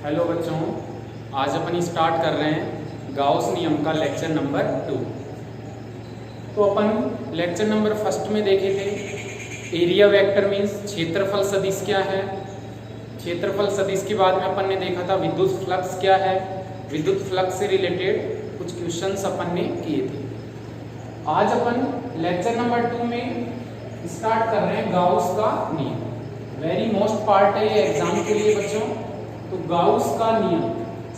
Hello बच्चों, आज अपन start कर रहे हैं गाउस नियम का लेक्चर नंबर 2। तो अपन लेक्चर नंबर 1 में देखे थे एरिया वेक्टर मीन्स क्षेत्रफल सदिश क्या है। क्षेत्रफल सदिश के बाद में अपन ने देखा था विद्युत फ्लक्स क्या है। विद्युत फ्लक्स से रिलेटेड कुछ क्वेश्चंस अपन ने किए थे। आज अपन लेक्चर नंबर 2 में स्टार्ट कर रहे हैं गाउस का नियम। वेरी मोस्ट पार्ट है ये एग्जाम के लिए बच्चों। तो गाउस का नियम,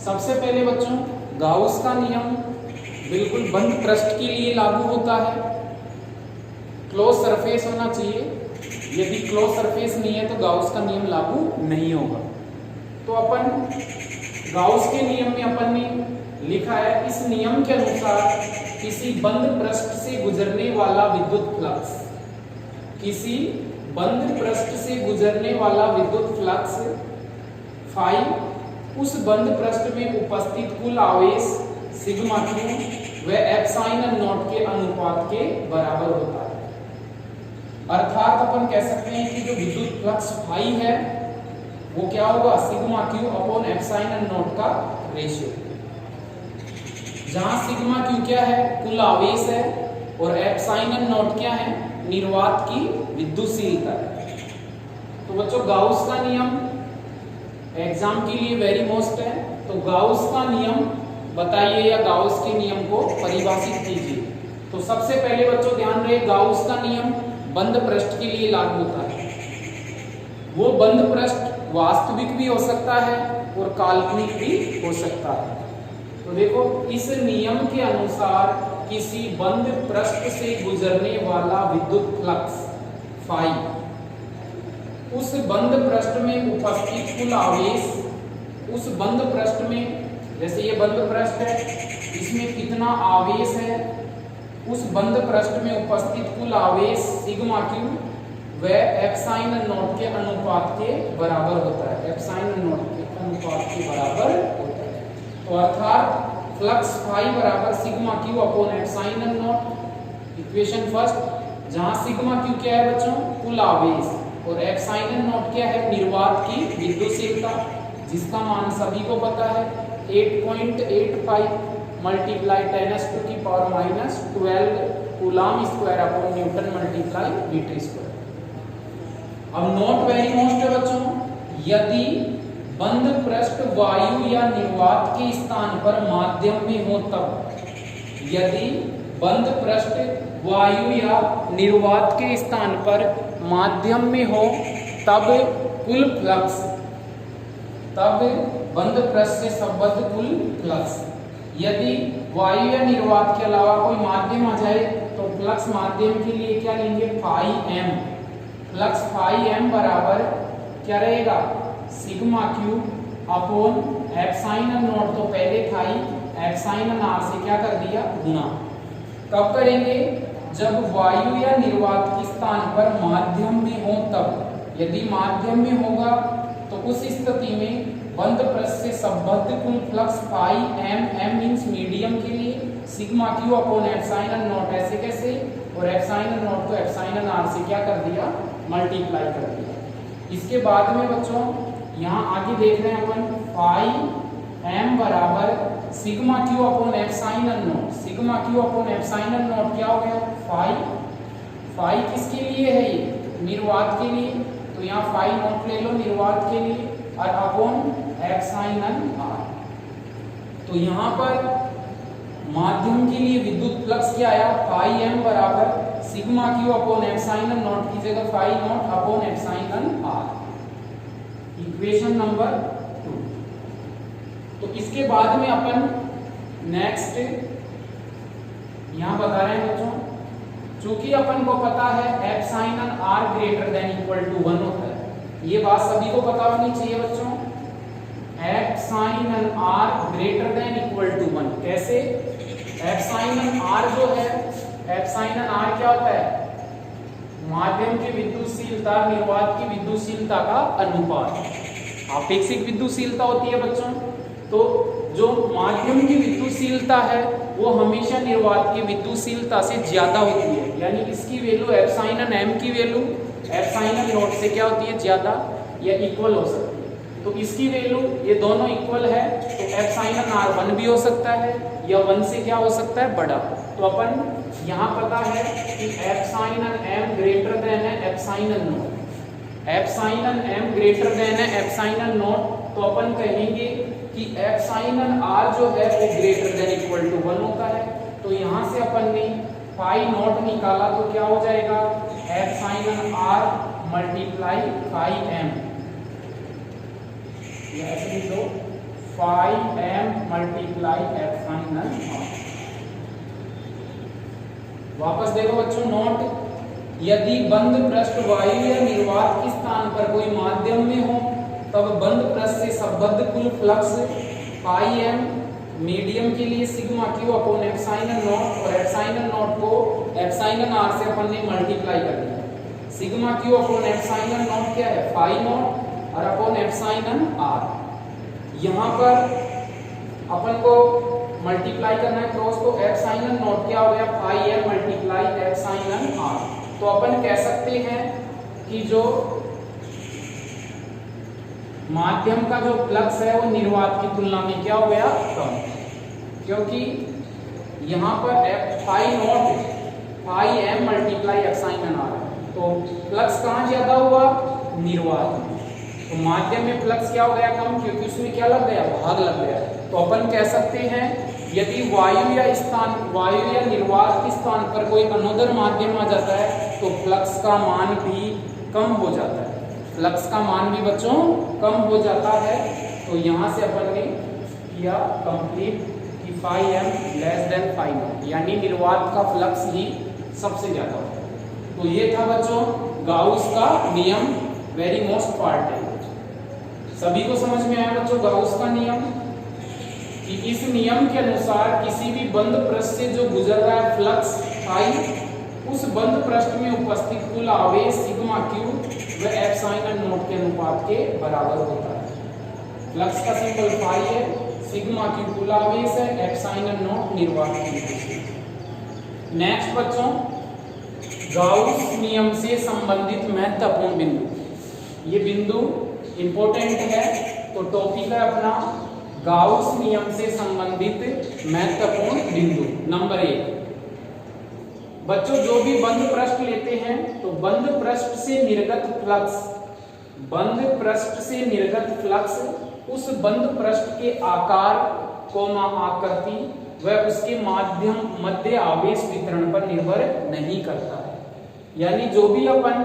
सबसे पहले बच्चों गाउस का नियम बिल्कुल बंद पृष्ठ के लिए लागू होता है। क्लोज सरफेस होना चाहिए। यदि क्लोज सरफेस नहीं है तो गाउस का नियम लागू नहीं होगा। तो अपन गाउस के नियम में अपन ने लिखा है, इस नियम के अनुसार किसी बंद पृष्ठ से गुजरने वाला विद्युत फ्लक्स, किसी बंद पृष्ठ से गुजरने वाला विद्युत फ्लक्स फाई उस बंद पृष्ठ में उपस्थित कुल आवेश सिग्मा क्यू व एप्सिलॉन नॉट के अनुपात के बराबर होता है। अर्थात अपन कह सकते हैं कि जो विद्युत फ्लक्स फाई है वो क्या होगा, sigma Q upon epsilon not का रेशियो। जहां सिग्मा क्यू क्या है, कुल आवेश है, और एप्सिलॉन नॉट क्या है, निर्वात की विद्युतशीलता है। तो बच्चों गाउस का नियम एग्जाम के लिए वेरी मोस्ट है। तो गाउस का नियम बताइए या गाउस के नियम को परिभाषित कीजिए। तो सबसे पहले बच्चों ध्यान रहे, गाउस का नियम बंद पृष्ठ के लिए लागू होता है। वो बंद पृष्ठ वास्तविक भी हो सकता है और काल्पनिक भी हो सकता है। तो देखो, इस नियम के अनुसार किसी बंद पृष्ठ से गुजरने वाला विद्युत फ्लक्स फाई उस बंद पृष्ठ में उपस्थित कुल आवेश, उस बंद पृष्ठ में, जैसे ये बंद पृष्ठ है, इसमें कितना आवेश है, उस बंद पृष्ठ में उपस्थित कुल आवेश सिग्मा क्यू व एप्सिलॉन नॉट के अनुपात के बराबर होता है। एप्सिलॉन नॉट के अनुपात के बराबर होता है। तो अर्थात फ्लक्स फाई बराबर sigma Q upon epsilon not. Equation first, जहां सिग्मा क्यू क्या है बच्चों, कुल आवेश, और एप्सिलॉन नॉट क्या है, निर्वात की विद्युतशीलता, जिसका मान सभी को पता है 8.85 multiply 10⁻⁻12 coulomb square upon newton multiply metre square. अब नोट वेरी मोस्ट है बच्चों, यदि बंद पृष्ठ वायु या निर्वात के स्थान पर माध्यम में हो तब, यदि बंद पृष्ठ वायु या निर्वात के स्थान पर माध्यम में हो तब कुल फ्लक्स, तब बंद पृष्ठ से संबद्ध कुल फ्लक्स, यदि वायु या निर्वात के अलावा कोई माध्यम आ जाए तो फ्लक्स माध्यम के लिए क्या लेंगे, phi M. Flux phi M बराबर क्या रहेगा, sigma Q upon epsilon nought, तो पहले था ही एप्सिलॉन आर से क्या कर दिया, गुना। कब करेंगे, जब वायु या निर्वात के स्थान पर माध्यम में हो तब। यदि माध्यम में होगा तो उस स्थिति में बंद पृष्ठ से संबद्ध कुल flux phi M, M means medium के लिए, sigma Q upon epsilon nought, ऐसे कैसे, और एप्सिलॉन नॉट को एप्सिलॉन आर से क्या कर दिया, मल्टीप्लाई कर दिया। इसके बाद में बच्चों यहाँ आगे देख रहे हैं अपन, फाई एम बराबर sigma Q upon epsilon not. Sigma Q upon epsilon not क्या हो गया, फाई। फाई किसके लिए है, ये निर्वात के लिए, तो यहाँ फाई नॉट ले लो निर्वात के लिए, और अपॉन एप्सिलॉन आर। तो यहाँ पर माध्यम के लिए विद्युत फ्लक्स क्या आया, फाई एम बराबर sigma Q upon epsilon nought की जगह phi nought upon epsilon R. Equation number 2। तो इसके बाद में अपन नेक्स्ट यहां बता रहे हैं बच्चों, चूंकि अपन को पता है epsilon R greater than equal to 1 होता है। ये बात सभी को पता होनी चाहिए बच्चों, epsilon R greater than equal to 1। कैसे, एप्सिलॉन आर जो है, एप्सिलॉन आर क्या होता है, माध्यम की विद्युतशीलता निर्वात की विद्युतशीलता का अनुपात। आपेक्षिक विद्युतशीलता होती है बच्चों। तो जो माध्यम की विद्युतशीलता है वो हमेशा निर्वात की विद्युतशीलता से ज्यादा होती है, यानी इसकी वैल्यू एप्सिलॉन एम की वैल्यू एप्सिलॉन नॉट से क्या होती है, ज्यादा या इक्वल हो सकती है। तो इसकी वैल्यू ये दोनों इक्वल है, तो एप्सिलॉन आर 1 भी हो सकता है या 1 से क्या हो सकता है, बड़ा। तो अपन यहाँ पता है कि एप्सिलॉन एम ग्रेटर देन है epsilon nought, epsilon M greater than है एप्सिलॉन नॉट, तो अपन कहेंगे कि एप्सिलॉन आर जो है वो ग्रेटर देन इक्वल टू 1 होता है। तो यहाँ से अपन ने फाई नॉट निकाला तो क्या हो जाएगा, epsilon R multiply phi M, ऐसे लिख दो, phi M multiply epsilon R. वापस देखो बच्चों नोट, यदि बंद पृष्ठ वायु या निर्वात के स्थान पर कोई माध्यम में हो तब बंद पृष्ठ से संबद्ध कुल फ्लक्स पाई एम, मीडियम के लिए sigma Q upon epsilon not, और एप्सिलॉन नॉट को एप्सिलॉन आर से अपन ने मल्टीप्लाई कर दिया। Sigma Q upon epsilon not क्या है, फाई नॉट, और अपॉन एप्सिलॉन आर। यहाँ पर अपन को मल्टीप्लाई करना है क्रॉस, तो एप्सिलॉन नॉट क्या हो गया, phi M multiply epsilon R. तो अपन कह सकते हैं कि जो माध्यम का जो फ्लक्स है वो निर्वात की तुलना में क्या हो गया, कम, क्योंकि यहाँ पर phi nought phi M multiply epsilon R, तो फ्लक्स कहाँ ज्यादा हुआ, निर्वात में। तो माध्यम में फ्लक्स क्या हो गया, कम, क्योंकि उसमें क्या लग गया, भाग लग गया। तो अपन कह सकते हैं यदि वायु या निर्वात के स्थान पर कोई अनोदर माध्यम आ जाता है तो फ्लक्स का मान भी कम हो जाता है, फ्लक्स का मान भी बच्चों कम हो जाता है। तो यहाँ से अपन ने किया कंप्लीट कि phi M less than phi nought, यानी निर्वात का फ्लक्स ही सबसे ज्यादा होता है। तो ये था बच्चों गाउस का नियम, वेरी मोस्ट पार्ट है। सभी को समझ में आया बच्चों गाउस का नियम, कि इस नियम के अनुसार किसी भी बंद पृष्ठ से जो गुजर रहा है फ्लक्स फाई, उस बंद पृष्ठ में उपस्थित कुल आवेश सिग्मा क्यू व एप्सिलॉन नॉट के अनुपात के बराबर होता है। फ्लक्स का सिंबल फाई है, सिग्मा क्यू कुल आवेश है, एप्सिलॉन नॉट निर्वात की। नेक्स्ट बच्चों गाउस नियम से संबंधित महत्वपूर्ण बिंदु, ये बिंदु इंपॉर्टेंट है, तो टॉपिक है अपना गाउस नियम से संबंधित महत्वपूर्ण बिंदु। नंबर 1, बच्चों जो भी बंद पृष्ठ लेते हैं तो बंद पृष्ठ से निर्गत फ्लक्स, बंद पृष्ठ से निर्गत फ्लक्स उस बंद पृष्ठ के आकार कोमा आकृति व उसके माध्यम मध्य आवेश वितरण पर निर्भर नहीं करता है। यानी जो भी अपन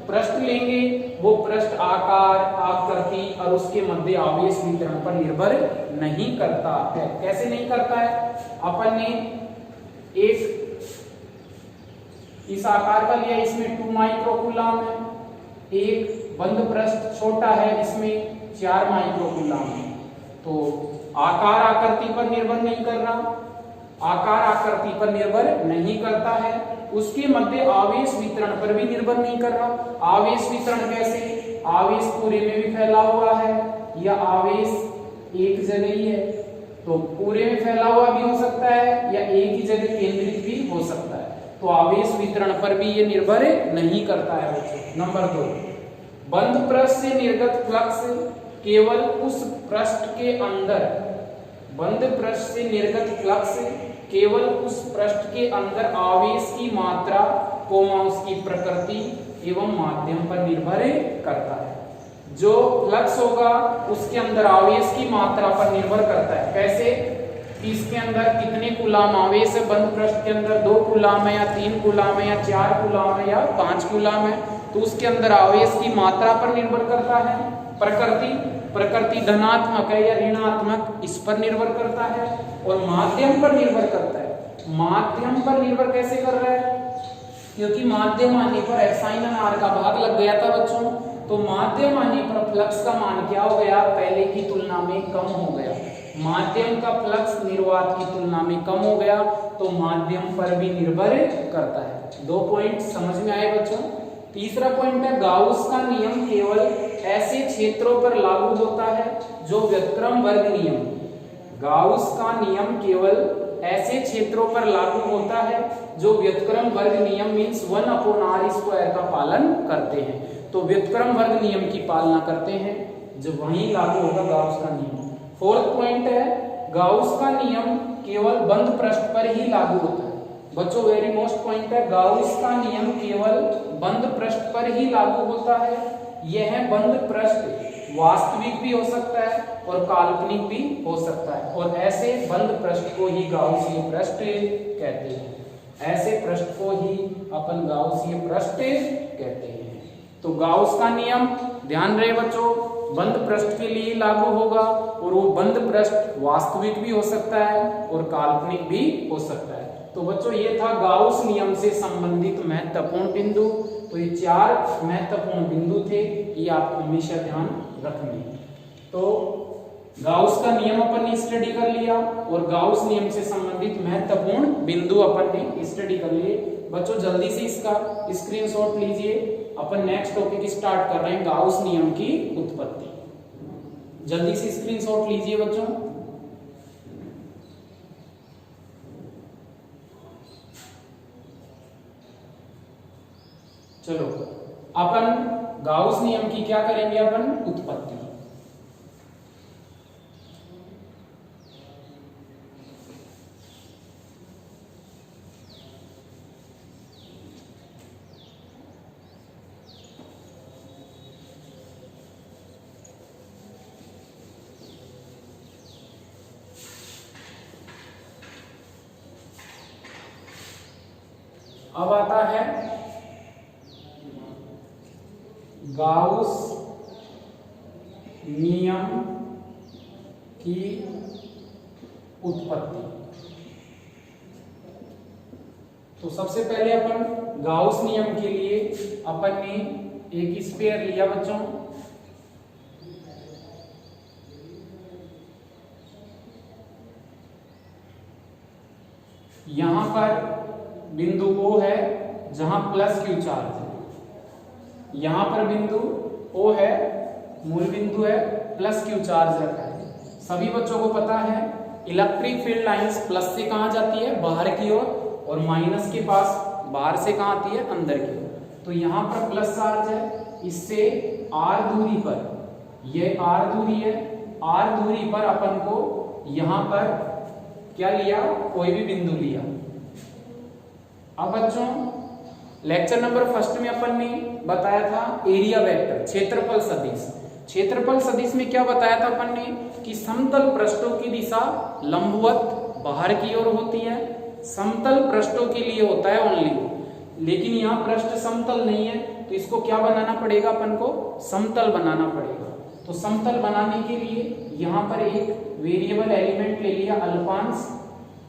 पृष्ठ लेंगे वो पृष्ठ आकार, आकृति और उसके मध्य आवेश वितरण पर निर्भर नहीं करता है। कैसे नहीं करता है, अपन ने एक इस आकार का लिया, इसमें 2 माइक्रोकूलम है, एक बंद पृष्ठ छोटा है इसमें 4 माइक्रोकूलम है। तो आकार आकृति पर निर्भर नहीं कर रहा, आकार आकृति पर निर्भर नहीं करता है, उसके मध्य आवेश वितरण पर भी निर्भर नहीं कर रहा। आवेश वितरण कैसे, आवेश पूरे में भी फैला हुआ है या आवेश एक जगह ही है, तो पूरे में फैला हुआ भी हो सकता है या एक ही जगह केंद्रित भी हो सकता है। तो आवेश वितरण पर भी ये निर्भर नहीं करता है बच्चों। नंबर 2, बंद पृष्ठ से निर्गत फ्लक्स केवल उस पृष्ठ के अंदर, बंद पृष्ठ से निर्गत फ्लक्स केवल उस पृष्ठ के अंदर आवेश की मात्रा कोमा उसकी प्रकृति एवं माध्यम पर निर्भर करता है। जो फ्लक्स होगा उसके अंदर आवेश की मात्रा पर निर्भर करता है। कैसे कि इसके अंदर कितने कूलम आवेश है, बंद पृष्ठ के अंदर 2 कूलम है या 3 कूलम है या 4 कूलम है या 5 कूलम है, तो उसके अंदर आवेश की मात्रा पर निर्भर करता है। प्रकृति धनात्मक है या ऋणात्मक, इस पर निर्भर करता है। और माध्यम पर निर्भर करता है। माध्यम पर निर्भर कैसे कर रहा है, क्योंकि माध्यम आने पर एप्सिलॉन आर का भाग लग गया था बच्चों, तो माध्यम आने पर फ्लक्स का मान क्या हो गया, पहले की तुलना में कम हो गया। माध्यम का फ्लक्स निर्वात की तुलना में कम हो गया, तो माध्यम पर भी निर्भर करता है। 2 पॉइंट समझ में आए बच्चों। तीसरा पॉइंट है गाउस का नियम केवल ऐसे क्षेत्रों पर लागू होता है जो व्युत्क्रम वर्ग नियम, गाउस का नियम केवल ऐसे क्षेत्रों पर लागू होता है जो व्युत्क्रम वर्ग नियम मींस 1/r² का पालन करते हैं। तो व्युत्क्रम वर्ग नियम की पालना करते हैं जो वहीं लागू होगा गाउस का नियम। फोर्थ पॉइंट है गाउस का नियम केवल बंद पृष्ठ पर ही लागू होता है। बच्चों वेरी मोस्ट पॉइंट है, गाउस का नियम केवल बंद पृष्ठ पर ही लागू होता है। यह बंद पृष्ठ वास्तविक भी हो सकता है और काल्पनिक भी हो सकता है, और ऐसे बंद पृष्ठ को ही गाउसीय पृष्ठ कहते हैं। ऐसे पृष्ठ को ही अपन गाउसीय पृष्ठ कहते हैं। तो गाउस का नियम ध्यान रहे बच्चों, बंद पृष्ठ के लिए लागू होगा, और वो बंद पृष्ठ वास्तविक भी हो सकता है और काल्पनिक भी हो सकता है। तो बच्चों ये था गाउस नियम से संबंधित महत्वपूर्ण बिंदु। तो ये 4 महत्वपूर्ण बिंदु थे, ये आपको हमेशा ध्यान रखने। तो गाउस का नियम अपन ने स्टडी कर लिया और गाउस नियम से संबंधित महत्वपूर्ण बिंदु अपन ने स्टडी कर लिए। बच्चों जल्दी से इसका स्क्रीनशॉट लीजिए, अपन नेक्स्ट टॉपिक स्टार्ट कर रहे हैं गाउस नियम की उत्पत्ति। जल्दी से स्क्रीनशॉट लीजिए बच्चों। चलो अपन गाउस नियम की क्या करेंगे, अपन उत्पत्ति। अब आता है गाउस नियम की उत्पत्ति। तो सबसे पहले अपन गाउस नियम के लिए अपन ने एक स्फीयर लिया बच्चों। यहां पर बिंदु O है जहां प्लस Q चार्ज है, यहां पर बिंदु O है, मूल बिंदु है, प्लस Q चार्ज रखा है। सभी बच्चों को पता है इलेक्ट्रिक फील्ड लाइंस प्लस से कहां जाती है, बाहर की ओर, और माइनस के पास बाहर से कहां आती है, अंदर की ओर। तो यहां पर प्लस चार्ज है, इससे R दूरी पर, यह R दूरी है, R दूरी पर अपन को यहां पर क्या लिया, कोई भी बिंदु लिया। अब बच्चों लेक्चर नंबर 1 में अपन ने बताया था एरिया वेक्टर, क्षेत्रफल सदिश। क्षेत्रफल सदिश में क्या बताया था अपन ने कि समतल पृष्ठों की दिशा लंबवत बाहर की ओर होती है, समतल पृष्ठों के लिए होता है ओनली। लेकिन यहाँ पृष्ठ समतल नहीं है, तो इसको क्या बनाना पड़ेगा, अपन को समतल बनाना पड़ेगा। तो समतल बनाने के लिए यहाँ पर एक वेरिएबल एलिमेंट ले लिया अल्पांश।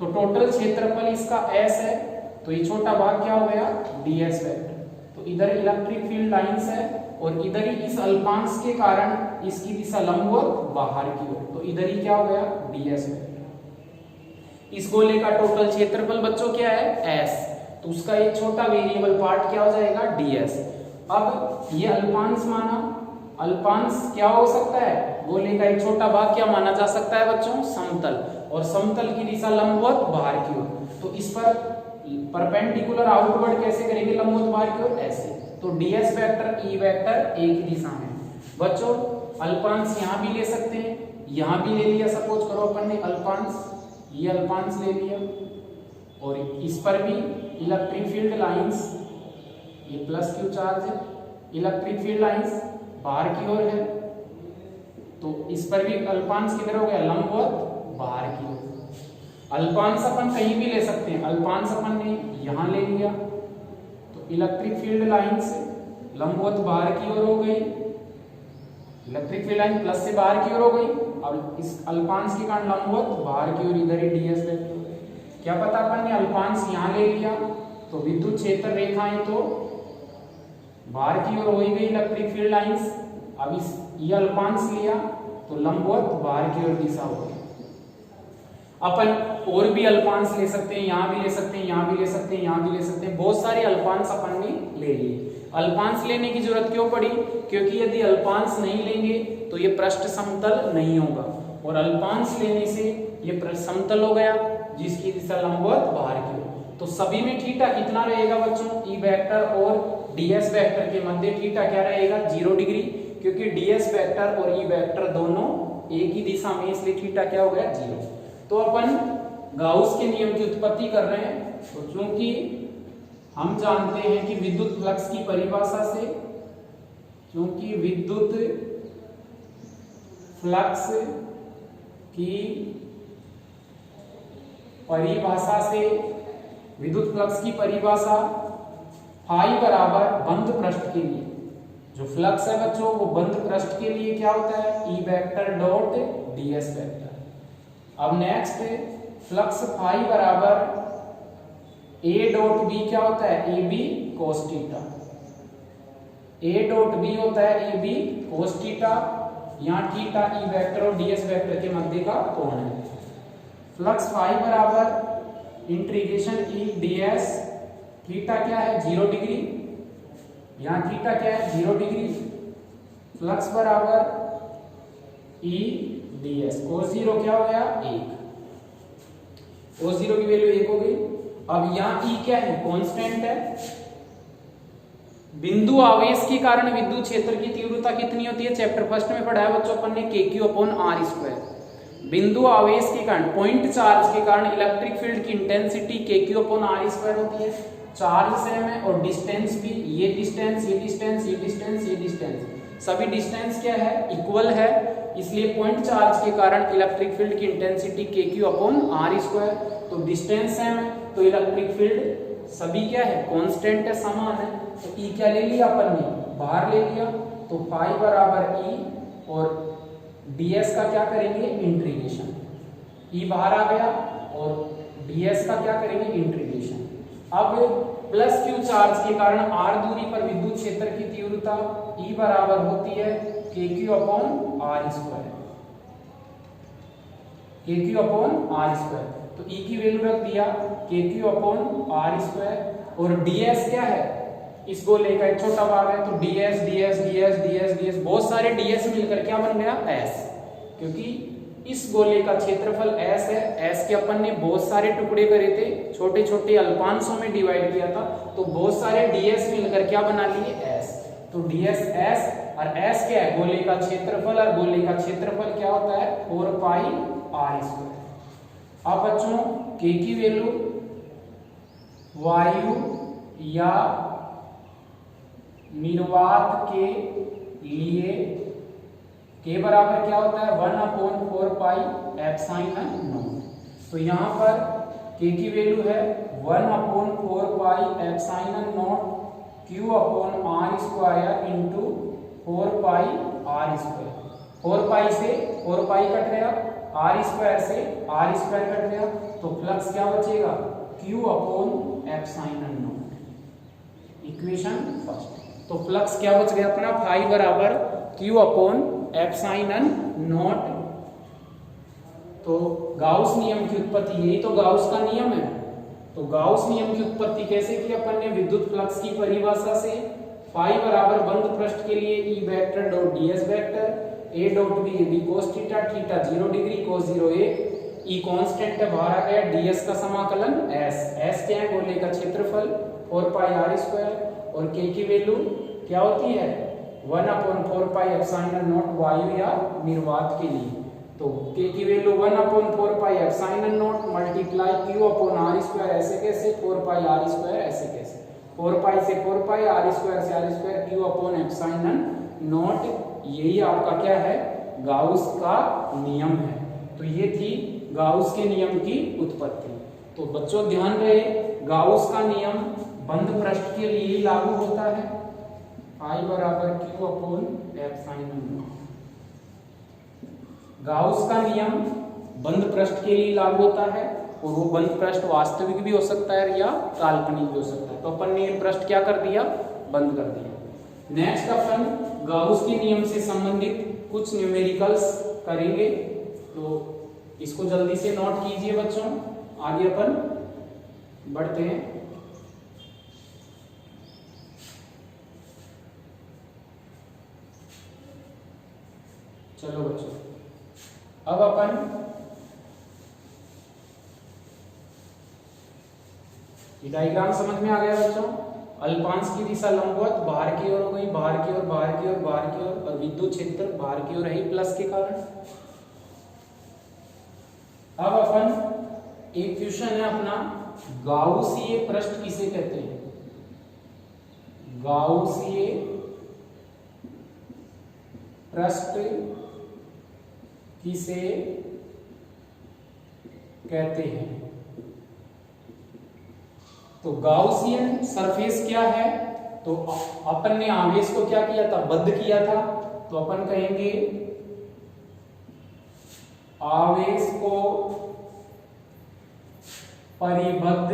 तो टोटल क्षेत्रफल इसका S है, तो ये छोटा भाग क्या हो गया, ds वेक्टर। तो इधर इलेक्ट्रिक फील्ड लाइंस है और इधर ही इस अल्पांश के कारण इसकी दिशा लंबवत बाहर की ओर, तो इधर ही क्या हो गया, ds वेक्टर। इस गोले का टोटल क्षेत्रफल बच्चों क्या है, S, तो उसका एक छोटा वेरिएबल पार्ट क्या हो जाएगा, ds। अब ये अल्पांश माना, अल्पांश क्या हो सकता है, गोले का एक छोटा भाग क्या माना जा सकता है बच्चों, समतल, और समतल की दिशा लंबवत बाहर की ओर। तो इस पर परपेंडिकुलर आउटवर्ड कैसे करेंगे, लंबवत बाहर की ओर, ऐसे। तो ds वेक्टर E वेक्टर एक ही दिशा में। बच्चों अल्पांश यहाँ भी ले सकते हैं, यहाँ भी ले लिया, सपोज करो अपन ने अल्पांश, ये अल्पांश ले लिया, और इस पर भी इलेक्ट्रिक फील्ड लाइंस, ये प्लस Q चार्ज है, इलेक्ट्रिक फील्ड लाइंस बाहर की ओर है, तो इस पर भी अल्पांश किधर हो गया, लंबवत बाहर की ओर। अल्पांश अपन कहीं भी ले सकते हैं, अल्पांश अपन ने यहां ले लिया, तो इलेक्ट्रिक फील्ड लाइंस लंबवत बाहर की ओर हो गई, इलेक्ट्रिक फील्ड लाइन प्लस से बाहर की ओर हो गई। अब इस अल्पांश के कारण लंबवत बाहर की ओर, इधर ही ds वेक्टर। क्या पता अपन ने अल्पांश यहां ले लिया, तो विद्युत क्षेत्र रेखाएं तो बाहर की ओर हो ही गई इलेक्ट्रिक फील्ड लाइंस। अब इस ये अल्पांश लिया तो लंबवत बाहर की ओर दिशा हो गई। अपन और भी अल्पांश ले सकते हैं, यहाँ भी ले सकते हैं, यहाँ भी ले सकते हैं, यहाँ भी ले सकते हैं, बहुत सारे अल्पांश अपन ने ले लिए। अल्पांश लेने की जरूरत क्यों पड़ी, क्योंकि यदि अल्पांश नहीं लेंगे तो ये पृष्ठ समतल नहीं होगा, और अल्पांश लेने से ये पृष्ठ समतल हो गया जिसकी दिशा लंबवत बाहर की ओर। तो सभी में थीटा कितना रहेगा बच्चों, E वेक्टर और ds वेक्टर के मध्य थीटा क्या रहेगा, 0 डिग्री, क्योंकि ds वेक्टर और e वेक्टर दोनों एक ही दिशा में, इसलिए थीटा क्या हो गया 0। तो अपन गाउस के नियम की उत्पत्ति कर रहे हैं। तो चूंकि हम जानते हैं कि विद्युत फ्लक्स की परिभाषा से, क्योंकि विद्युत फ्लक्स की परिभाषा से, विद्युत फ्लक्स की परिभाषा फाई बराबर बंद पृष्ठ के लिए, जो फ्लक्स है बच्चों वो बंद पृष्ठ के लिए क्या होता है, E vector dot ds vector. अब नेक्स्ट फ्लक्स फाई बराबर a डॉट b क्या होता है, ab cos theta. a dot b होता है ab cos थीटा, यहाँ थीटा ई वेक्टर और ds वेक्टर के मध्य का कोण है। फ्लक्स फाई बराबर इंटीग्रेशन e ds, थीटा क्या है 0 डिग्री, यहाँ थीटा क्या है 0 डिग्री। फ्लक्स बराबर e ds, cos0 क्या हो गया 1, cos0 की वैल्यू 1 हो गई। अब यहाँ e क्या है, कांस्टेंट है। बिंदु आवेश के कारण विद्युत क्षेत्र की तीव्रता कितनी होती है, चैप्टर फर्स्ट में पढ़ा है बच्चों अपन ने, kq/r²। बिंदु आवेश के कारण, पॉइंट चार्ज के कारण इलेक्ट्रिक फील्ड की इंटेंसिटी kq/r² होती है। चार्ज सेम है और डिस्टेंस भी, ये डिस्टेंस, ये डिस्टेंस, ये डिस्टेंस, ये डिस्टेंस, सभी डिस्टेंस क्या है, इक्वल है, इसलिए पॉइंट चार्ज के कारण इलेक्ट्रिक फील्ड की इंटेंसिटी kq/r²। तो डिस्टेंस सेम है तो इलेक्ट्रिक फील्ड सभी क्या है, कांस्टेंट है, समान है। तो E क्या ले लिया अपन ने, बाहर ले लिया, तो फाई बराबर E और ds का क्या करेंगे, इंटीग्रेशन। E बाहर आ गया और ds का क्या करेंगे, इंटीग्रेशन। अब प्लस q चार्ज के कारण r दूरी पर विद्युत क्षेत्र की तीव्रता E बराबर होती है kq/r², kq/r²। तो E की वैल्यू रख दिया kq/r², और ds क्या है, इस गोले का एक छोटा भाग है, तो ds ds ds ds ds, बहुत सारे ds मिलकर क्या बन गया s, क्योंकि इस गोले का क्षेत्रफल s है। s के अपन ने बहुत सारे टुकड़े करे थे, छोटे छोटे अल्पांशों में डिवाइड किया था, तो बहुत सारे ds मिलकर क्या बना लिए s। तो ds s, और s क्या है, गोले का क्षेत्रफल, और गोले का क्षेत्रफल क्या होता है 4πr²। अब बच्चों k की वैल्यू वायु या निर्वात के लिए k बराबर क्या होता है 1/4πε0। तो यहाँ पर k की वैल्यू है 1/4πε0 q/r² इंटू 4πr²। 4π से 4π कट गया, r² से r² कट गया, तो फ्लक्स क्या बचेगा q/ε0। Equation first. तो फ्लक्स क्या बच गया अपना, फाई बराबर q/ε0। तो गाउस नियम की उत्पत्ति, यही तो गाउस का नियम है। तो गाउस नियम की उत्पत्ति कैसे की अपन ने, विद्युत फ्लक्स की परिभाषा से, फाई बराबर बंद पृष्ठ के लिए E vector dot ds vector, a dot b b cos theta, theta 0 degree, cos0 1, E constant है, बाहर आ गया, ds का समाकलन s, s क्या है, गोले का क्षेत्रफल 4πr², और k की वैल्यू क्या होती है 1/4πε0 वायु या निर्वात के लिए। तो k की वैल्यू 1/4πε0 मल्टीप्लाई q/r², ऐसे कैसे 4πr² ऐसे कैसे, 4π से 4π, r² से r², q/ε0। यही आपका क्या है, गाउस का नियम है। तो ये थी गाउस के नियम की उत्पत्ति। तो बच्चों ध्यान रहे, गाउस का नियम बंद पृष्ठ के लिए ही लागू होता है, I बराबर q/ε0। गाउस का नियम बंद पृष्ठ के लिए लागू होता है, और वो बंद पृष्ठ वास्तविक भी हो सकता है या काल्पनिक भी हो सकता है। तो अपन ने ये पृष्ठ क्या कर दिया, बंद कर दिया। नेक्स्ट अपन गाउस के नियम से संबंधित कुछ न्यूमेरिकल्स करेंगे, तो इसको जल्दी से नोट कीजिए बच्चों, आगे अपन बढ़ते हैं। चलो बच्चों, अब अपन ये डायग्राम समझ में आ गया बच्चों। अल्पांश की दिशा लंबवत बाहर की ओर हो गई, बाहर की ओर, बाहर की ओर, बाहर की ओर, और विद्युत क्षेत्र बाहर की ओर है प्लस के कारण। अब अपन एक क्वेश्चन है अपना, गाउसीय पृष्ठ किसे कहते हैं? गाउसीय पृष्ठ किसे कहते हैं? तो गाउसियन सरफेस क्या है? तो अपन ने आवेश को क्या किया था? बद्ध किया था। तो अपन कहेंगे आवेश को परिबद्ध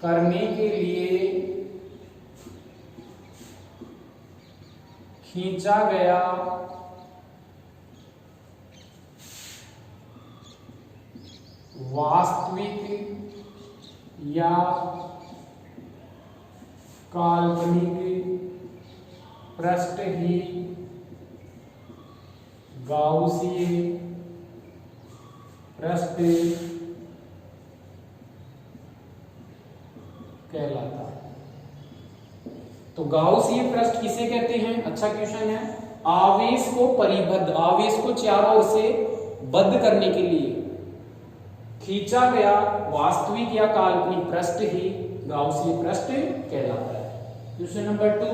करने के लिए खींचा गया वास्तविक या काल्पनिक पृष्ठ ही गाउसीय पृष्ठ कहलाता है। तो गाउसीय पृष्ठ किसे कहते हैं? अच्छा क्वेश्चन है। आवेश को परिबद्ध, आवेश को चारों ओर से बद्ध करने के लिए खींचा गया वास्तविक या काल्पनिक पृष्ठ ही गाउसीय पृष्ठ कहलाता है। क्वेश्चन नंबर 2,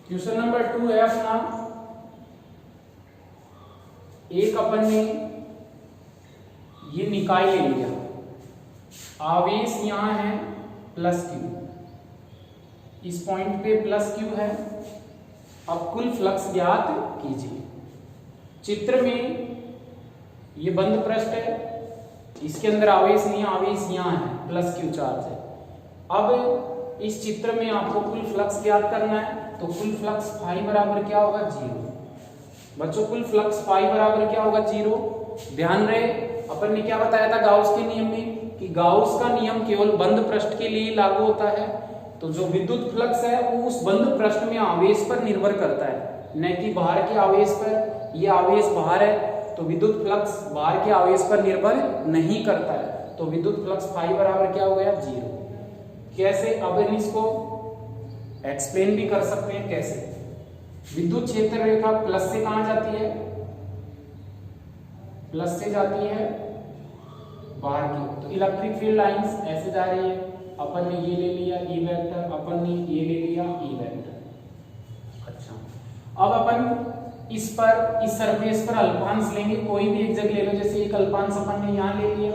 क्वेश्चन नंबर 2 है अपना, एक अपन ने ये निकाय ले लिया, आवेश यहां है प्लस क्यू, इस पॉइंट पे प्लस क्यू है। अब कुल फ्लक्स ज्ञात कीजिए। चित्र में ये बंद पृष्ठ है, इसके अंदर आवेश नहीं, आवेश यहां है, प्लस क्यू चार्ज है। अब इस चित्र में आपको कुल फ्लक्स ज्ञात करना है। तो कुल फ्लक्स फाई बराबर क्या होगा? 0। बच्चों कुल फ्लक्स फाई बराबर क्या होगा? 0। ध्यान रहे अपन ने क्या बताया था गाउस के नियम में, कि गाउस का नियम केवल बंद पृष्ठ के लिए लागू होता है। तो जो विद्युत फ्लक्स है वो उस बंद पृष्ठ में आवेश पर निर्भर करता है, न कि बाहर के आवेश पर। ये आवेश बाहर है तो विद्युत फ्लक्स बाहर के आवेश पर निर्भर नहीं करता है। तो विद्युत फ्लक्स फाई बराबर क्या हो गया? 0। कैसे? अब इसको एक्सप्लेन भी कर सकते हैं। कैसे? विद्युत क्षेत्र रेखा प्लस से कहां जाती है? प्लस से जाती है बाहर की। तो इलेक्ट्रिक फील्ड लाइंस ऐसे जा रही है, अपन ने ये ले लिया ई वेक्टर, अपन ने ये ले लिया ई वेक्टर। अच्छा, अब अपन इस पर, इस सरफेस पर अल्पांश लेंगे, कोई भी एक जगह ले लो। जैसे एक अल्पांश अपन ने यहाँ ले लिया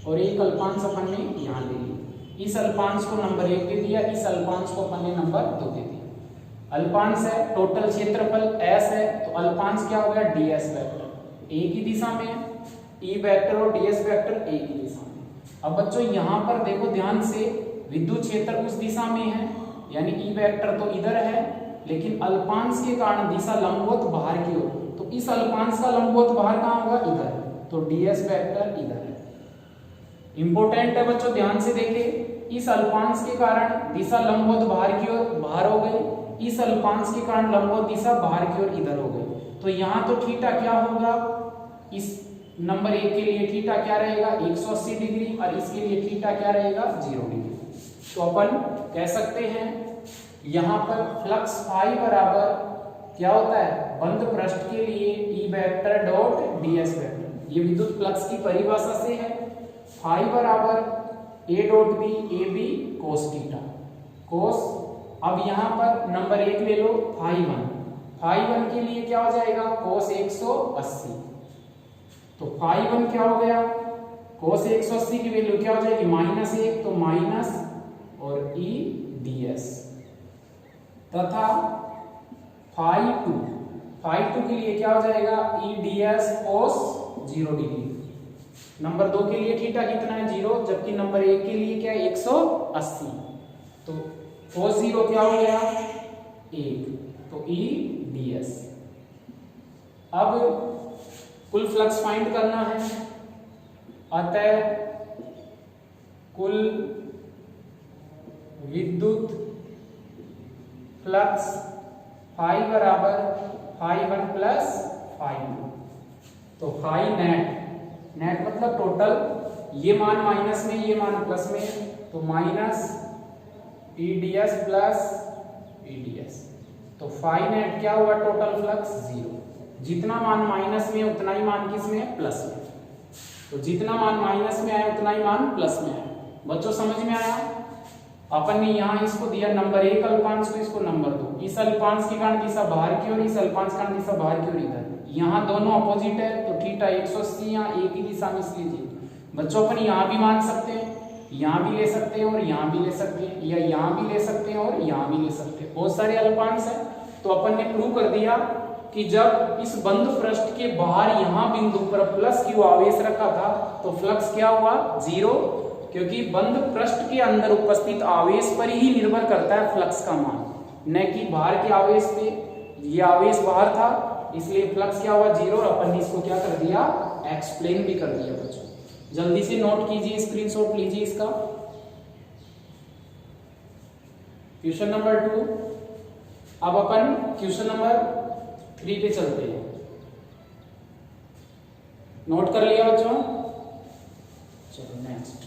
और एक अल्पांश अपन ने यहाँ ले लिया। इस अल्पांश को नंबर 1 दे दिया, इस अल्पांश को अपन ने नंबर 2 दे दिया। अल्पांश है, टोटल क्षेत्रफल S है, तो अल्पांश क्या हो गया? ds वेक्टर, एक ही दिशा में है। ई वेक्टर और ds वेक्टर एक ही दिशा में। अब बच्चों यहाँ पर देखो ध्यान से, विद्युत क्षेत्र उस दिशा में है, यानी ई वेक्टर तो इधर है, लेकिन अल्पांश के कारण दिशा लंबवत बाहर की ओर। तो इस अल्पांश का लंबवत बाहर कहां होगा? इधर। तो ds वेक्टर इधर है। इंपॉर्टेंट है बच्चों, ध्यान से देखें। इस अल्पांश के कारण दिशा लंबवत बाहर की ओर बाहर हो गई, इस अल्पांश के कारण लंबवत दिशा बाहर की ओर इधर हो गई। तो यहां तो थीटा क्या होगा? इस नंबर 1 के लिए थीटा क्या रहेगा? 180 डिग्री, और इसके लिए थीटा क्या रहेगा? 0 डिग्री। तो अपन कह सकते हैं यहां पर फ्लक्स फाई बराबर क्या होता है? बंद पृष्ठ के लिए E vector dot ds vector, ये विद्युत फ्लक्स की परिभाषा से है। फाई बराबर a dot B, A B cos theta, cos. अब यहां पर नंबर 1 ले लो, फाई 1, फाई 1 के लिए क्या हो जाएगा? कोस 180। तो फाई 1 क्या हो गया? कोस 180 की वैल्यू क्या हो जाएगी? -1, तो माइनस और ई ds, तथा फाई 2 के लिए क्या हो जाएगा? ई ds कोस 0 डिग्री। नंबर 2 के लिए थीटा कितना है? 0, जबकि नंबर 1 के लिए क्या है? 180। तो कोस 0 क्या हो गया? 1, तो ई ds। अब कुल फ्लक्स फाइंड करना है, अतः कुल विद्युत फ्लक्स फाई बराबर फाई 1 प्लस फाई 2। तो फाई नेट नेट मतलब टोटल, ये मान माइनस में ये मान प्लस में, तो माइनस टीडीएस प्लस ईडीएस, तो फाई नेट क्या हुआ टोटल फ्लक्स 0। जितना मान माइनस में उतना ही मान किस में प्लस में, तो जितना मान माइनस में आया उतना ही मान प्लस में आया। बच्चों समझ में आया? अपन ने यहाँ इसको दिया नंबर 1 अल्पांश को, इसको नंबर 2, इस अल्पांश की कारण दिशा बाहर की ओर, इस अल्पांश की कारण दिशा बाहर की ओर इधर, यहाँ दोनों अपोजिट है तो थीटा 180 यहाँ एक ही दिशा में, इसलिए बच्चों अपन यहाँ भी मान सकते हैं, यहाँ भी ले सकते हैं और यहाँ भी ले सकते हैं, या यहाँ भी ले सकते हैं और यहाँ भी ले सकते हैं, बहुत सारे अल्पांश है। तो अपन ने प्रूव कर दिया कि जब इस बंद पृष्ठ के बाहर यहाँ बिंदु पर प्लस क्यू आवेश रखा था तो फ्लक्स क्या हुआ 0, क्योंकि बंद पृष्ठ के अंदर उपस्थित आवेश पर ही निर्भर करता है फ्लक्स का मान, न कि बाहर के आवेश पे। ये आवेश बाहर था इसलिए फ्लक्स क्या हुआ 0, और अपन ने इसको क्या कर दिया एक्सप्लेन भी कर दिया। बच्चों जल्दी से नोट कीजिए, स्क्रीनशॉट लीजिए इसका। Question number 2। अब अपन क्वेश्चन नंबर 3 पे चलते हैं। नोट कर लिया बच्चों? चलो नेक्स्ट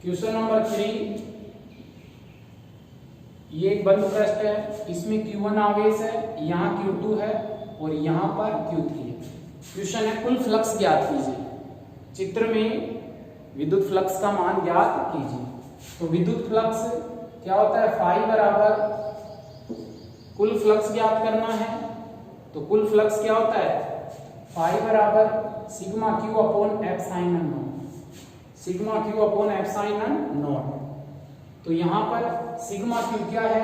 क्वेश्चन नंबर 3। ये एक बंद पृष्ठ है, इसमें Q1 आवेश है, यहाँ Q2 है और यहाँ पर Q3 है। क्वेश्चन है कुल फ्लक्स ज्ञात कीजिए। चित्र में विद्युत फ्लक्स का मान ज्ञात कीजिए। तो विद्युत फ्लक्स क्या होता है, फाई बराबर कुल फ्लक्स ज्ञात करना है, तो कुल फ्लक्स क्या होता है, फाई बराबर sigma Q upon epsilon not, sigma Q upon epsilon nought. तो यहाँ पर सिग्मा क्यू क्या है,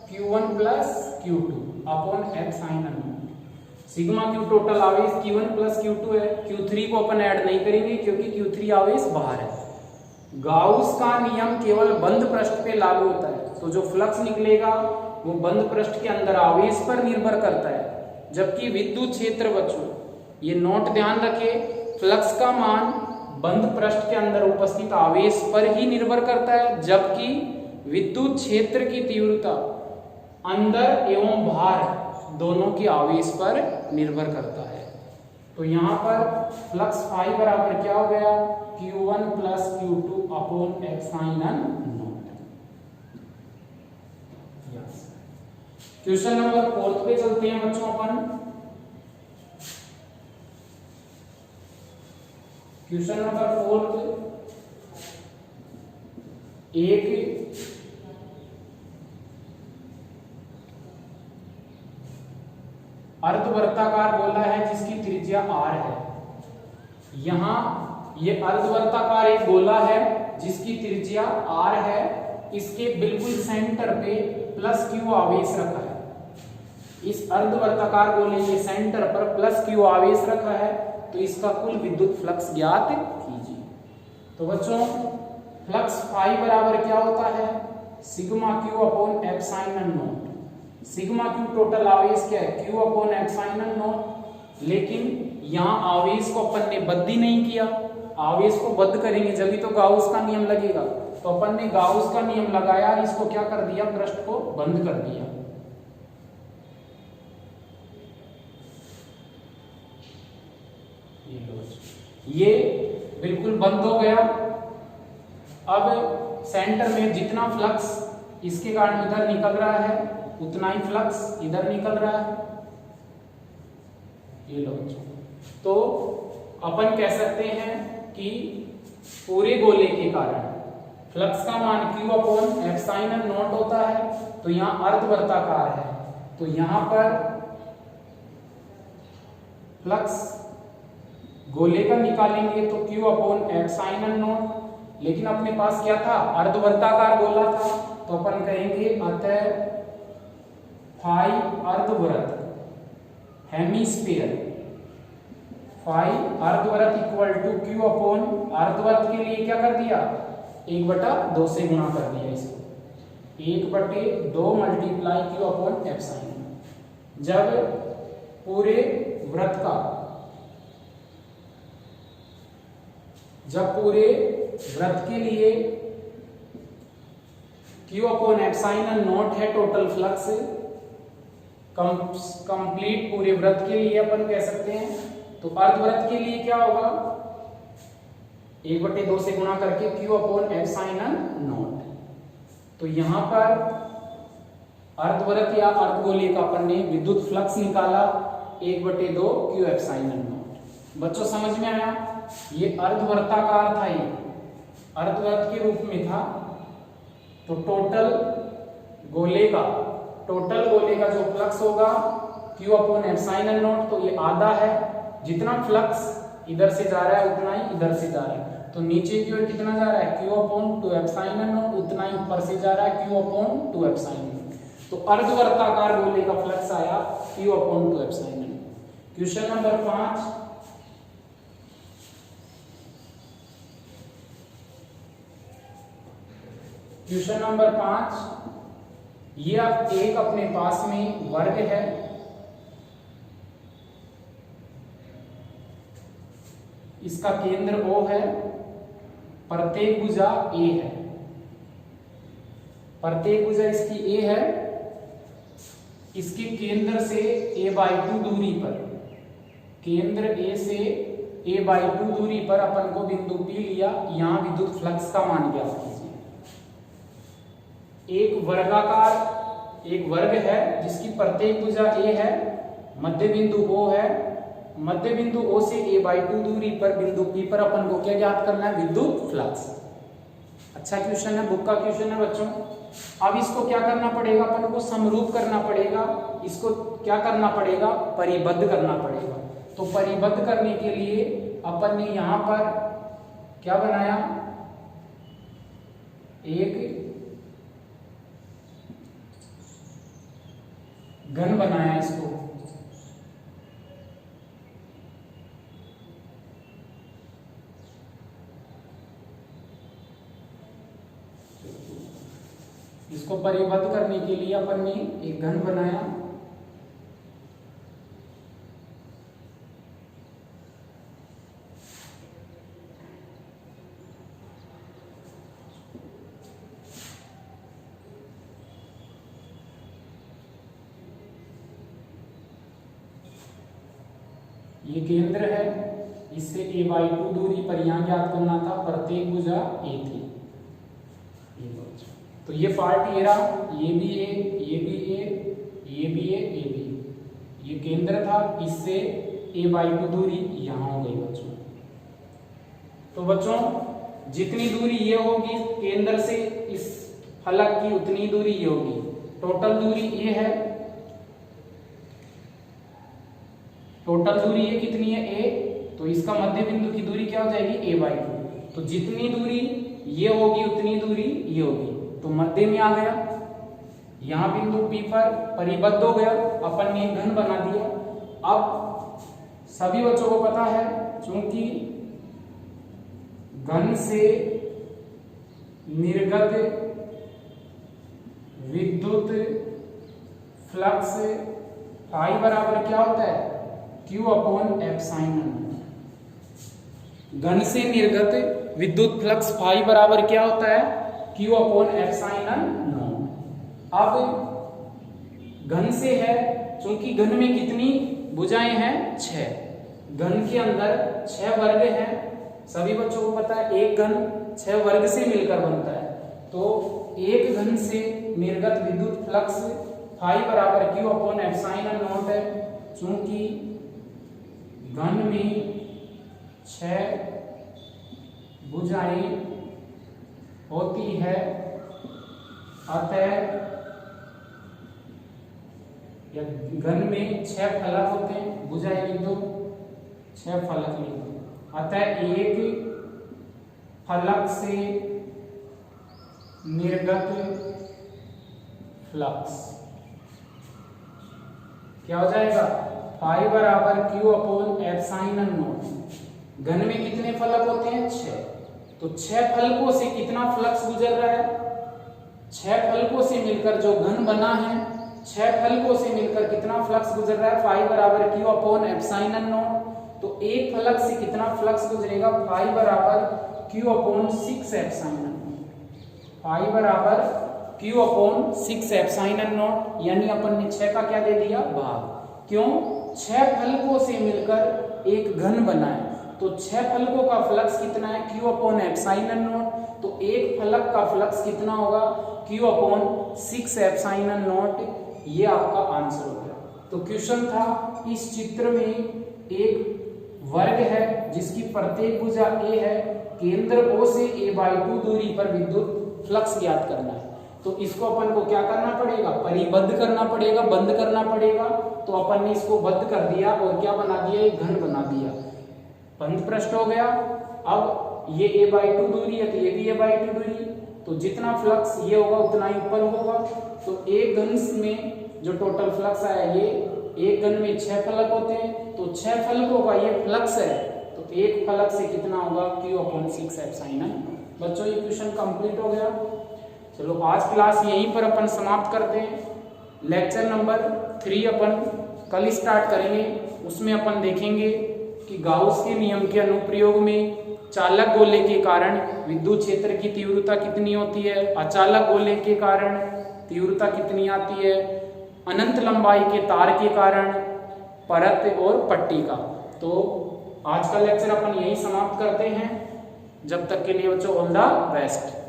Q1 plus Q2 upon epsilon not. Sigma Q total आवेश Q1 प्लस Q2 है, Q3 को अपन ऐड नहीं करेंगे क्योंकि Q3 आवेश बाहर है। गाउस का नियम केवल बंद पृष्ठ पे लागू होता है, तो जो फ्लक्स निकलेगा वो बंद पृष्ठ के अंदर आवेश पर निर्भर करता है, जबकि विद्युत क्षेत्र बच्चों ये नोट ध्यान रखें, फ्लक्स का मान बंद पृष्ठ के अंदर उपस्थित आवेश पर ही निर्भर करता है, जबकि विद्युत क्षेत्र की तीव्रता अंदर एवं बाहर दोनों के आवेश पर निर्भर करता है। तो यहाँ पर फ्लक्स फाई बराबर क्या हो गया, Q1 plus Q2 upon epsilon not. Question number 4 पे चलते हैं बच्चों अपन। क्वेश्चन नंबर 4 एक अर्धवर्ताकार गोला है जिसकी त्रिज्या r है। यहां ये अर्धवर्ताकार एक गोला है जिसकी त्रिज्या r है, इसके बिल्कुल सेंटर पे प्लस q आवेश रखा है। इस अर्धवर्ताकार गोले के सेंटर पर प्लस q आवेश रखा है, तो इसका कुल विद्युत फ्लक्स ज्ञात कीजिए। तो बच्चों फ्लक्स फाई बराबर क्या होता है, sigma q upon epsilon not. Sigma Q total आवेश क्या है, Q अपॉन एप्सिलॉन नॉट। लेकिन यहाँ आवेश को अपन ने बद्ध ही नहीं किया, आवेश को बद्ध करेंगे जब भी तो गाउस का नियम लगेगा। तो अपन ने गाउस का नियम लगाया, इसको क्या कर दिया, पृष्ठ को बंद कर दिया। ये बिल्कुल बंद हो गया। अब सेंटर में जितना फ्लक्स इसके कारण इधर निकल रहा है उतना ही फ्लक्स इधर निकल रहा है। ये लो, तो अपन कह सकते हैं कि पूरे गोले के कारण फ्लक्स का मान Q अपॉन एप्सिलॉन नॉट होता है। तो यहाँ अर्धवर्ताकार है, तो यहाँ पर फ्लक्स गोले का निकालेंगे तो Q अपॉन एप्सिलॉन नॉट। लेकिन अपने पास क्या था, अर्धवर्ताकार गोला था, तो अपन कहेंगे अतः फाई अर्धवृत्त हेमिस्फीयर, फाई अर्धवृत्त इक्वल टू Q अपॉन अर्धवृत्त के लिए क्या कर दिया, 1/2 से गुणा कर दिया इसको, 1/2 मल्टीप्लाई Q अपॉन एप्सिलॉन। जब पूरे वृत्त का, जब पूरे वृत्त के लिए Q अपॉन एप्सिलॉन नॉट है टोटल फ्लक्स, कंप्लीट पूरे वृत्त के लिए अपन कह सकते हैं। तो अर्धवृत्त के लिए क्या होगा, 1/2 से गुणा करके Q upon epsilon nought. तो यहां पर अर्धवृत्त या अर्धगोलीय का अपन ने विद्युत फ्लक्स निकाला 1/2 Q epsilon nought. बच्चों समझ में आया, ये अर्धवृत्ताकार था, ये अर्धवृत्त के रूप में था। तो टोटल गोले का जो फ्लक्स होगा Q upon epsilon nought, तो ये आधा है, जितना फ्लक्स इधर से जा रहा है उतना ही इधर से जा रहा है। तो नीचे की ओर कितना जा रहा है Q upon 2 epsilon nought, उतना ही ऊपर से जा रहा है Q upon 2 epsilon. तो अर्धवृत्ताकार गोले का फ्लक्स आया Q upon 2 epsilon. Question number 5, question number 5, ये एक अपने पास में वर्ग है, इसका केंद्र O है, प्रत्येक भुजा A है, प्रत्येक भुजा इसकी A है, इसके केंद्र से a/2 दूरी पर, केंद्र A से a/2 दूरी पर अपन को बिंदु P लिया, यहां विद्युत फ्लक्स का मान ज्ञात कीजिए। एक वर्ग है जिसकी प्रत्येक भुजा A है, मध्य बिंदु O है, मध्य बिंदु O से a/2 दूरी पर बिंदु P पर अपन को क्या ज्ञात करना है, विद्युत फ्लक्स। अच्छा क्वेश्चन है, बुक का क्वेश्चन है बच्चों। अब इसको क्या करना पड़ेगा, अपन को समरूप करना पड़ेगा, इसको क्या करना पड़ेगा, परिबद्ध करना पड़ेगा। तो परिबद्ध करने के लिए अपन ने यहां पर क्या बनाया, एक घन बनाया इसको, इसको परिबद्ध करने के लिए अपन ने एक घन बनाया। ये केंद्र है, इससे a/2 दूरी पर यहां ज्ञात करना था, प्रत्येक भुजा A थी। तो ये पार्ट ये रहा, ये भी A, ये भी A, ये भी A, ये भी A। ये केंद्र था, इससे a/2 दूरी यहां हो गई बच्चों। तो बच्चों जितनी दूरी ये होगी केंद्र से इस फलक की, उतनी दूरी ये होगी। टोटल दूरी ये है, टोटल दूरी ये कितनी है A, तो इसका मध्य बिंदु की दूरी क्या हो जाएगी, a/2। तो जितनी दूरी ये होगी उतनी दूरी ये होगी, तो मध्य में आ गया, यहां बिंदु P पर परिबद्ध हो गया, अपन ने घन बना दिया। अब सभी बच्चों को पता है, चूंकि घन से निर्गत विद्युत फ्लक्स I बराबर क्या होता है, Q upon epsilon. घन से निर्गत विद्युत फ्लक्स फाई बराबर क्या होता है, Q upon epsilon nought. अब घन से है, चूंकि घन में कितनी भुजाएं हैं, 6। घन के अंदर 6 वर्ग हैं, सभी बच्चों को पता है, एक घन 6 वर्ग से मिलकर बनता है। तो एक घन से निर्गत विद्युत फ्लक्स फाई बराबर Q upon epsilon nought है। चूंकि घन में 6 भुजाएं होती है, अतः या घन में 6 फलक होते हैं, भुजाएं लिख दो, 6 फलक लिख दो, अतः एक फलक से निर्गत फ्लक्स क्या हो जाएगा, फाई बराबर Q upon epsilon nought. घन में कितने फलक होते हैं, 6। तो 6 फलकों से कितना फ्लक्स गुजर रहा है, 6 फलकों से मिलकर जो घन बना है, 6 फलकों से मिलकर कितना फ्लक्स गुजर रहा है, फाई बराबर Q upon epsilon nought. तो एक फलक से कितना फ्लक्स गुजरेगा, फाई बराबर Q upon 6 epsilon nought. Phi बराबर Q अपॉन 6 एप्सिलॉन नॉट, यानी अपन ने 6 का क्या दे दिया भाग। क्यों? 6 फलकों से मिलकर एक घन बना है, तो 6 फलकों का फ्लक्स कितना है Q अपॉन एप्सिलॉन नॉट, तो एक फलक का फ्लक्स कितना होगा Q अपॉन 6 एप्सिलॉन नॉट। ये आपका आंसर हो गया। तो क्वेश्चन था, इस चित्र में एक वर्ग है जिसकी प्रत्येक भुजा A है, केंद्र O से a/2 दूरी पर विद्युत फ्लक्स ज्ञात करना है। तो इसको अपन को क्या करना पड़ेगा, परिबद्ध करना पड़ेगा, बंद करना पड़ेगा। तो अपन ने इसको बंद कर दिया और क्या बना दिया, एक घन बना दिया, बंद पृष्ठ हो गया। अब ये a/2 दूरी है तो ये भी a/2 दूरी, तो जितना फ्लक्स ये होगा उतना ही ऊपर होगा। तो एक घन में जो टोटल फ्लक्स आया, ये एक घन में 6 फलक होते हैं, तो 6 फलकों का ये फ्लक्स है, तो एक फलक से कितना होगा Q अपॉन 6 एप्सिलॉन। बच्चों ये क्वेश्चन कंप्लीट हो गया। चलो आज क्लास यहीं पर अपन समाप्त करते हैं। लेक्चर नंबर 3 अपन कल स्टार्ट करेंगे, उसमें अपन देखेंगे कि गाउस के नियम के अनुप्रयोग में चालक गोले के कारण विद्युत क्षेत्र की तीव्रता कितनी होती है, अचालक गोले के कारण तीव्रता कितनी आती है, अनंत लंबाई के तार के कारण परत और पट्टी का। तो आज का लेक्चर अपन यही समाप्त करते हैं। जब तक के लिए बच्चों ऑल द बेस्ट।